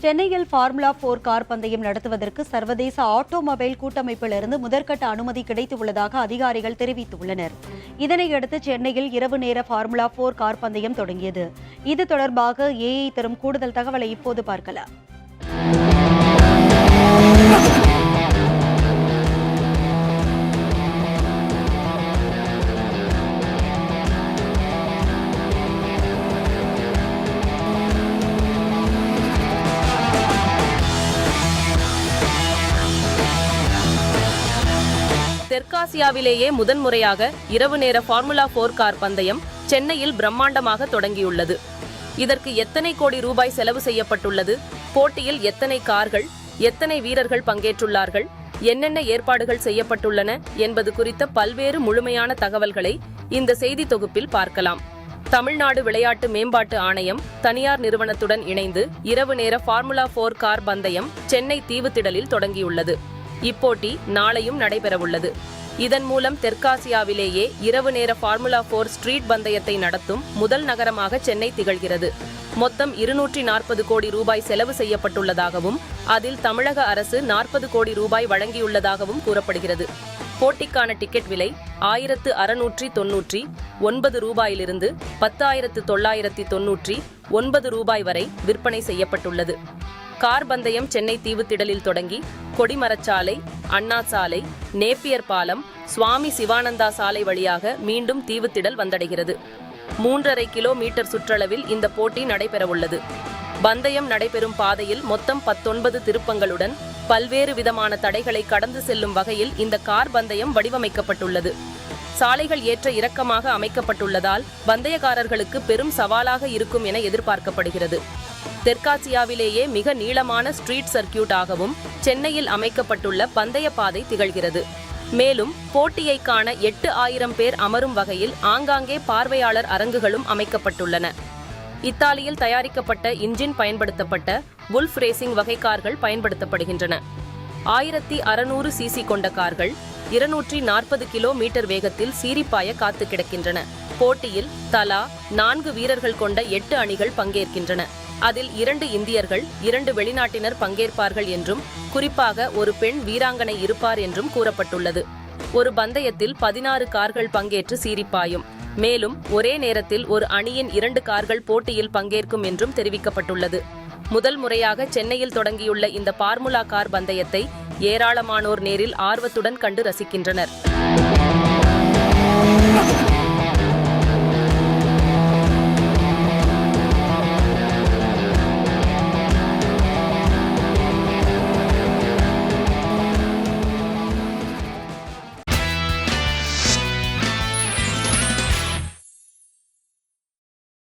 சென்னையில் formula 4 car பந்தயம் நடத்துவதற்கு சர்வதேச ஆட்டோமொபைல் கூட்டமைப்பிலிருந்து முதற்கட்ட அனுமதி கிடைத்துள்ளதாக அதிகாரிகள் தெரிவித்துள்ளனர். இதனையடுத்து சென்னையில் இரவு நேர ஃபார்முலா 4 கார் பந்தயம் தொடங்கியது. இது தொடர்பாக ஏஐ தரும் கூடுதல் தகவலை இப்போது பார்க்கலாம். தெற்காசியாவிலேயே முதன்முறையாக இரவு நேர ஃபார்முலா 4 கார் பந்தயம் சென்னையில் பிரம்மாண்டமாக தொடங்கியுள்ளது. இதற்கு எத்தனை கோடி ரூபாய் செலவு செய்யப்பட்டுள்ளது, போட்டியில் எத்தனை கார்கள், எத்தனை வீரர்கள் பங்கேற்றுள்ளார்கள், என்னென்ன ஏற்பாடுகள் செய்யப்பட்டுள்ளன என்பது குறித்த பல்வேறு முழுமையான தகவல்களை இந்த செய்தி தொகுப்பில் பார்க்கலாம். தமிழ்நாடு விளையாட்டு மேம்பாட்டு ஆணையம் தனியார் நிறுவனத்துடன் இணைந்து இரவு நேர ஃபார்முலா 4 கார் பந்தயம் சென்னை தீவுத்திடலில் தொடங்கியுள்ளது. இப்போட்டி நாளையும் நடைபெறவுள்ளது. இதன் மூலம் தெற்காசியாவிலேயே இரவு நேர ஃபார்முலா 4 ஸ்ட்ரீட் பந்தயத்தை நடத்தும் முதல் நகரமாக சென்னை திகழ்கிறது. மொத்தம் 240 கோடி ரூபாய் செலவு செய்யப்பட்டுள்ளதாகவும் அதில் தமிழக அரசு 40 கோடி ரூபாய் வழங்கியுள்ளதாகவும் கூறப்படுகிறது. போட்டிக்கான டிக்கெட் விலை 1699 ரூபாயிலிருந்து 10,999 ரூபாய் வரை விற்பனை செய்யப்பட்டுள்ளது. கார் பந்தயம் சென்னை தீவுத்திடலில் தொடங்கி கொடிமரச்சாலை, அண்ணா சாலை, நேப்பியர் பாலம், சுவாமி சிவானந்தா சாலை வழியாக மீண்டும் தீவுத்திடல் வந்தடைகிறது. 3.5 கிலோமீட்டர் சுற்றளவில் இந்த போட்டி நடைபெறவுள்ளது. பந்தயம் நடைபெறும் பாதையில் மொத்தம் 19 திருப்பங்களுடன் பல்வேறு விதமான தடைகளை கடந்து செல்லும் வகையில் இந்த கார் பந்தயம் வடிவமைக்கப்பட்டுள்ளது. சாலைகள் ஏற்ற இறக்கமாக அமைக்கப்பட்டுள்ளதால் பந்தயக்காரர்களுக்கு பெரும் சவாலாக இருக்கும் என எதிர்பார்க்கப்படுகிறது. தெற்காசியாவிலேயே மிக நீளமான ஸ்ட்ரீட் சர்க்கியூட் ஆகவும் சென்னையில் அமைக்கப்பட்டுள்ள பந்தய பாதை திகழ்கிறது. மேலும் போட்டியை காண 8000 பேர் அமரும் வகையில் ஆங்காங்கே பார்வையாளர் அரங்குகளும் அமைக்கப்பட்டுள்ளன. இத்தாலியில் தயாரிக்கப்பட்ட இன்ஜின் பயன்படுத்தப்பட்ட வுல்ஃப் ரேசிங் வகை கார்கள் பயன்படுத்தப்படுகின்றன. 1600 சிசி கொண்ட கார்கள் 240 கிலோமீட்டர் வேகத்தில் சீரிப்பாய காத்து கிடக்கின்றன. போட்டியில் தலா 4 வீரர்கள் கொண்ட 8 அணிகள் பங்கேற்கின்றன. அதில் 2 இந்தியர்கள், 2 வெளிநாட்டினர் பங்கேற்பார்கள் என்றும் குறிப்பாக ஒரு பெண் வீராங்கனை இருப்பார் என்றும் கூறப்பட்டுள்ளது. ஒரு பந்தயத்தில் 16 கார்கள் பங்கேற்று சீரிப்பாயும். மேலும் ஒரே நேரத்தில் ஒரு அணியின் 2 கார்கள் போட்டியில் பங்கேற்கும் என்றும் தெரிவிக்கப்பட்டுள்ளது. முதல் முறையாக சென்னையில் தொடங்கியுள்ள இந்த ஃபார்முலா கார் பந்தயத்தை ஏராளமானோர் நேரில் ஆர்வத்துடன் கண்டு ரசிக்கின்றனர்.